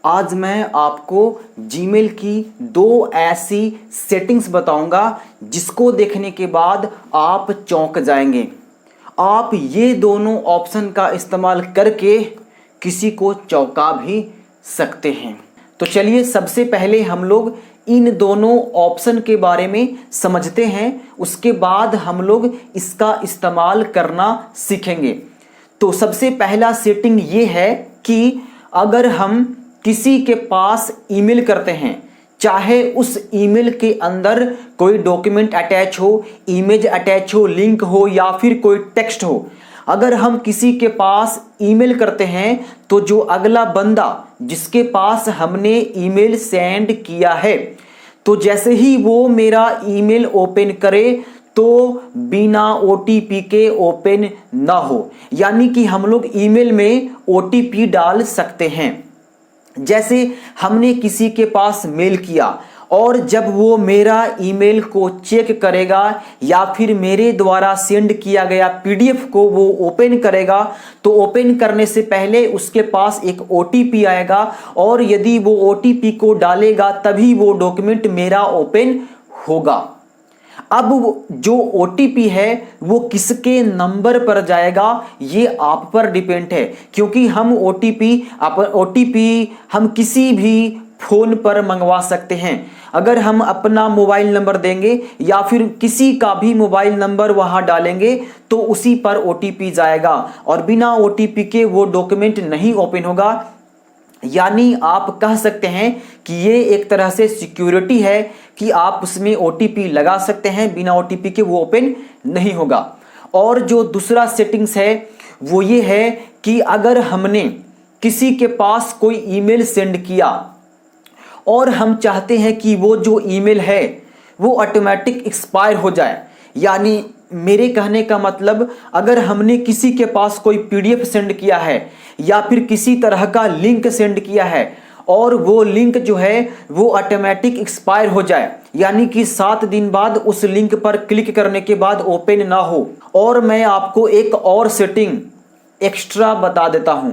आज मैं आपको जीमेल की दो ऐसी सेटिंग्स बताऊंगा जिसको देखने के बाद आप चौंक जाएंगे। आप ये दोनों ऑप्शन का इस्तेमाल करके किसी को चौंका भी सकते हैं। तो चलिए सबसे पहले हम लोग इन दोनों ऑप्शन के बारे में समझते हैं, उसके बाद हम लोग इसका इस्तेमाल करना सीखेंगे। तो सबसे पहला सेटिंग ये है कि अगर हम किसी के पास ईमेल करते हैं, चाहे उस ईमेल के अंदर कोई डॉक्यूमेंट अटैच हो, इमेज अटैच हो, लिंक हो या फिर कोई टेक्स्ट हो, अगर हम किसी के पास ईमेल करते हैं तो जो अगला बंदा जिसके पास हमने ईमेल सेंड किया है, तो जैसे ही वो मेरा ईमेल ओपन करे तो बिना ओटीपी के ओपन ना हो। यानी कि हम लोग ईमेल में ओटीपी डाल सकते हैं। जैसे हमने किसी के पास मेल किया और जब वो मेरा ईमेल को चेक करेगा या फिर मेरे द्वारा सेंड किया गया पीडीएफ को वो ओपन करेगा, तो ओपन करने से पहले उसके पास एक ओटीपी आएगा और यदि वो ओटीपी को डालेगा तभी वो डॉक्यूमेंट मेरा ओपन होगा। अब जो ओटीपी है वो किसके नंबर पर जाएगा ये आप पर डिपेंड है, क्योंकि हम ओटीपी हम किसी भी फोन पर मंगवा सकते हैं। अगर हम अपना मोबाइल नंबर देंगे या फिर किसी का भी मोबाइल नंबर वहां डालेंगे तो उसी पर ओटीपी जाएगा और बिना ओटीपी के वो डॉक्यूमेंट नहीं ओपन होगा। यानी आप कह सकते हैं कि ये एक तरह से सिक्योरिटी है कि आप उसमें ओटीपी लगा सकते हैं, बिना ओटीपी के वो ओपन नहीं होगा। और जो दूसरा सेटिंग्स है वो ये है कि अगर हमने किसी के पास कोई ईमेल सेंड किया और हम चाहते हैं कि वो जो ईमेल है वो ऑटोमेटिक एक्सपायर हो जाए, यानी मेरे कहने का मतलब अगर हमने किसी के पास कोई पीडीएफ सेंड किया है या फिर किसी तरह का लिंक सेंड किया है और वो लिंक जो है वो ऑटोमेटिक एक्सपायर हो जाए, यानी कि 7 दिन बाद उस लिंक पर क्लिक करने के बाद ओपन ना हो। और मैं आपको एक और सेटिंग एक्स्ट्रा बता देता हूं।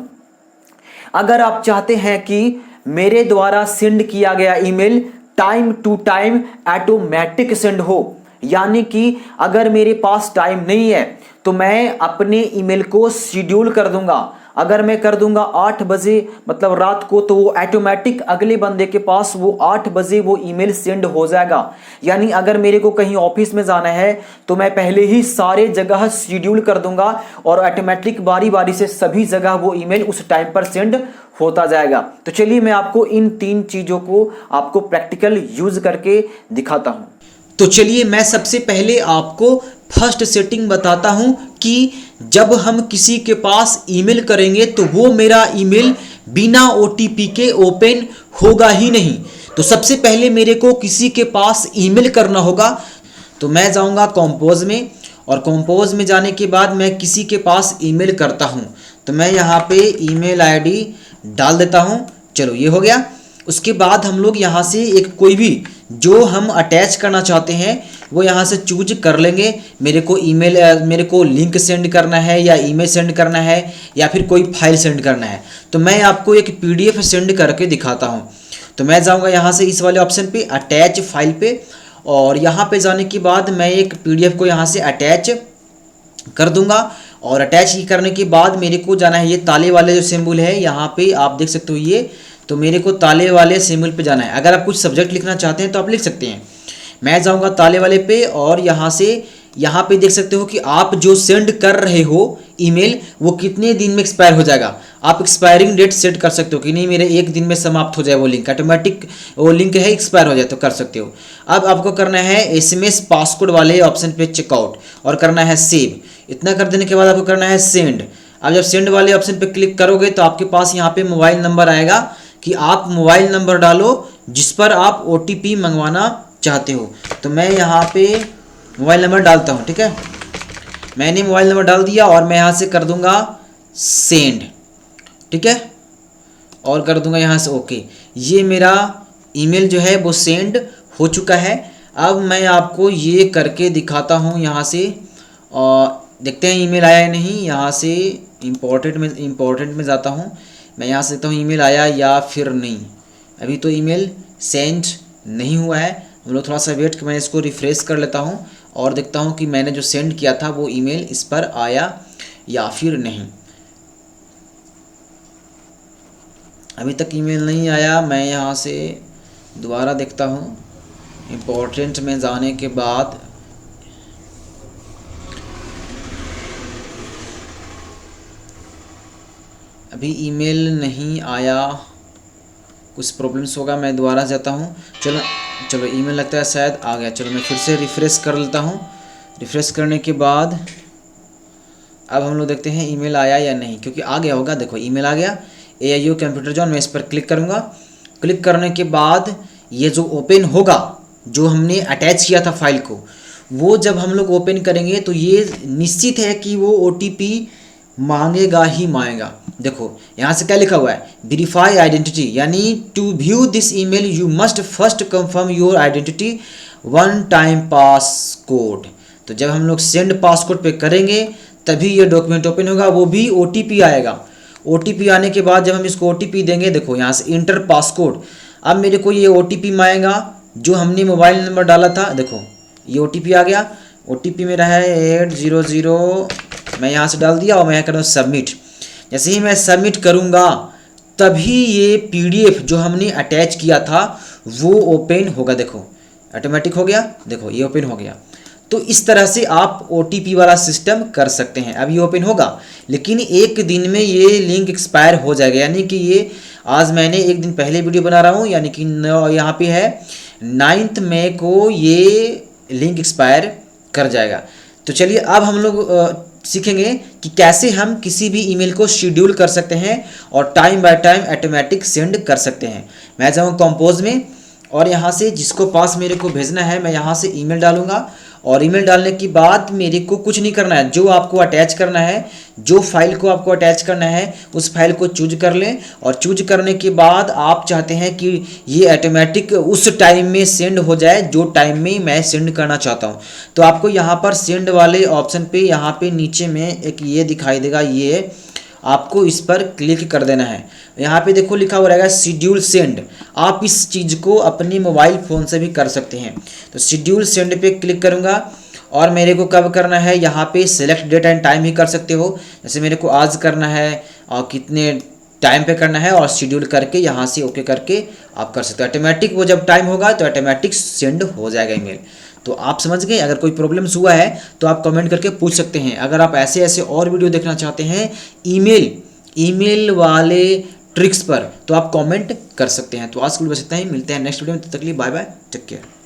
अगर आप चाहते हैं कि मेरे द्वारा सेंड किया गया email time to time automatic send हो, यानी कि अगर मेरे पास टाइम नहीं है तो मैं अपने ईमेल को शेड्यूल कर दूंगा। अगर मैं कर दूंगा 8 बजे मतलब रात को, तो वो ऑटोमेटिक अगले बंदे के पास वो 8 बजे वो ईमेल सेंड हो जाएगा। यानी अगर मेरे को कहीं ऑफिस में जाना है तो मैं पहले ही सारे जगह शेड्यूल कर दूंगा और ऑटोमेटिक बारी बारी से सभी जगह वो ईमेल उस टाइम पर सेंड होता जाएगा। तो चलिए मैं आपको इन 3 चीजों को आपको प्रैक्टिकल यूज करके दिखाता हूं। तो चलिए मैं सबसे पहले आपको फर्स्ट सेटिंग बताता हूं कि जब हम किसी के पास ईमेल करेंगे तो वो मेरा ईमेल बिना ओटीपी के ओपन होगा ही नहीं। तो सबसे पहले मेरे को किसी के पास ईमेल करना होगा, तो मैं जाऊंगा कंपोज में और कंपोज में जाने के बाद मैं किसी के पास ईमेल करता हूं। तो मैं यहाँ पे ईमेल आईडी डाल देता हूं। चलो ये हो गया। उसके बाद हम लोग यहाँ से एक कोई भी जो हम अटैच करना चाहते हैं वो यहाँ से चूज कर लेंगे। मेरे को लिंक सेंड करना है या ईमेल सेंड करना है या फिर कोई फाइल सेंड करना है। तो मैं आपको एक पीडीएफ सेंड करके दिखाता हूँ। तो मैं जाऊँगा यहाँ से इस वाले ऑप्शन पे अटैच फाइल पे, और यहाँ पे जाने के बाद मैं एक पीडीएफ को यहाँ से अटैच कर दूंगा। और अटैच करने के बाद मेरे को जाना है ये ताले वाले जो सिंबल है यहाँ पे आप देख सकते हो ये, तो मेरे को ताले वाले सिंबल पे जाना है। अगर आप कुछ सब्जेक्ट लिखना चाहते हैं तो आप लिख सकते हैं। मैं जाऊंगा ताले वाले पे और यहाँ पे देख सकते हो कि आप जो सेंड कर रहे हो ईमेल वो कितने दिन में एक्सपायर हो जाएगा। आप एक्सपायरिंग डेट सेट कर सकते हो कि नहीं मेरे 1 दिन में समाप्त हो जाए वो लिंक, ऑटोमेटिक वो लिंक है एक्सपायर हो जाए तो कर सकते हो। अब आपको करना है एसएमएस पासकोड वाले ऑप्शन पे चेकआउट और करना है सेव। इतना कर देने के बाद आपको करना है सेंड। अब जब सेंड वाले ऑप्शन पे क्लिक करोगे तो आपके पास यहाँ पे मोबाइल नंबर आएगा कि आप मोबाइल नंबर डालो जिस पर आप ओटीपी मंगवाना चाहते हो। तो मैं यहाँ पे मोबाइल नंबर डालता हूँ, ठीक है। मैंने मोबाइल नंबर डाल दिया और मैं यहाँ से कर दूंगा सेंड, ठीक है, और कर दूंगा यहाँ से ओके। ये मेरा ईमेल जो है वो सेंड हो चुका है। अब मैं आपको ये करके दिखाता हूँ यहाँ से, और देखते हैं ईमेल आया है नहीं। यहाँ से इम्पोर्टेंट में जाता हूँ। मैं यहाँ से देखता हूँ ईमेल आया या फिर नहीं। अभी तो ईमेल सेंड नहीं हुआ है। हम लोग थोड़ा सा वेट, मैं इसको रिफ्रेश कर लेता हूँ और देखता हूँ कि मैंने जो सेंड किया था वो ईमेल इस पर आया या फिर नहीं। अभी तक ईमेल नहीं आया। मैं यहाँ से दोबारा देखता हूँ, इम्पोर्टेंट में जाने के बाद अभी ईमेल नहीं आया, कुछ प्रॉब्लम्स होगा। मैं दोबारा जाता हूँ। चलो ईमेल लगता है शायद आ गया। चलो मैं फिर से रिफ़्रेश कर लेता हूँ। रिफ़्रेश करने के बाद अब हम लोग देखते हैं ईमेल आया या नहीं, क्योंकि आ गया होगा। देखो ईमेल आ गया, AIU कंप्यूटर जोन। मैं इस पर क्लिक करूँगा। क्लिक करने के बाद ये जो ओपन होगा, जो हमने अटैच किया था फाइल को, वो जब हम लोग ओपन करेंगे तो ये निश्चित है कि वो OTP मांगेगा ही मांगेगा। देखो यहाँ से क्या लिखा हुआ है, वेरीफाई आइडेंटिटी, यानी to view this email you must first confirm your identity one time pass code. तो जब हम लोग सेंड पासकोड पे करेंगे तभी ये डॉक्यूमेंट ओपन होगा, वो भी OTP आएगा। OTP आने के बाद जब हम इसको OTP देंगे, देखो यहाँ से इंटर पासकोड, अब मेरे को ये OTP मांगेगा जो हमने मोबाइल नंबर डाला था। देखो ये OTP आ गया। OTP मेरा है 800, मैं यहाँ से डाल दिया और मैं यहाँ कर रहा हूँ सबमिट। जैसे ही मैं सबमिट करूँगा तभी ये PDF जो हमने अटैच किया था वो ओपन होगा। देखो ऑटोमेटिक हो गया, देखो ये ओपन हो गया। तो इस तरह से आप OTP वाला सिस्टम कर सकते हैं। अब ये ओपन होगा, लेकिन एक दिन में ये लिंक एक्सपायर हो जाएगा। यानी कि ये आज मैंने एक दिन पहले वीडियो बना रहा हूँ, यानी कि यहाँ पे है 9 मई को ये लिंक एक्सपायर कर जाएगा। तो चलिए अब हम लोग सीखेंगे कि कैसे हम किसी भी ईमेल को शेड्यूल कर सकते हैं और time by time automatic send कर सकते हैं। मैं जाऊँ कंपोज में और यहाँ से जिसको पास मेरे को भेजना है मैं यहाँ से ईमेल डालूँगा। और ईमेल डालने के बाद मेरे को कुछ नहीं करना है, जो आपको अटैच करना है, जो फाइल को आपको अटैच करना है उस फाइल को चूज कर लें। और चूज करने के बाद आप चाहते हैं कि ये ऑटोमेटिक उस टाइम में सेंड हो जाए जो टाइम में मैं सेंड करना चाहता हूँ। तो आपको यहाँ पर सेंड वाले ऑप्शन पे यहाँ पे नीचे में एक ये दिखाई देगा, ये आपको इस पर क्लिक कर देना है। यहाँ पे देखो लिखा हुआ रहेगा शेड्यूल सेंड। आप इस चीज़ को अपने मोबाइल फ़ोन से भी कर सकते हैं। तो शेड्यूल सेंड पे क्लिक करूँगा और मेरे को कब करना है, यहाँ पे सेलेक्ट डेट एंड टाइम ही कर सकते हो। जैसे मेरे को आज करना है और कितने टाइम पे करना है, और शेड्यूल करके यहाँ से ओके करके आप कर सकते हो। ऑटोमेटिक वो जब टाइम होगा तो ऑटोमेटिक सेंड हो जाएगा ईमेल। तो आप समझ गए। अगर कोई प्रॉब्लम्स हुआ है तो आप कमेंट करके पूछ सकते हैं। अगर आप ऐसे ऐसे और वीडियो देखना चाहते हैं ईमेल वाले ट्रिक्स पर तो आप कमेंट कर सकते हैं। तो आज के लिए बस इतना ही, मिलते हैं नेक्स्ट वीडियो में। तब तक के लिए बाय बाय, टेक केयर।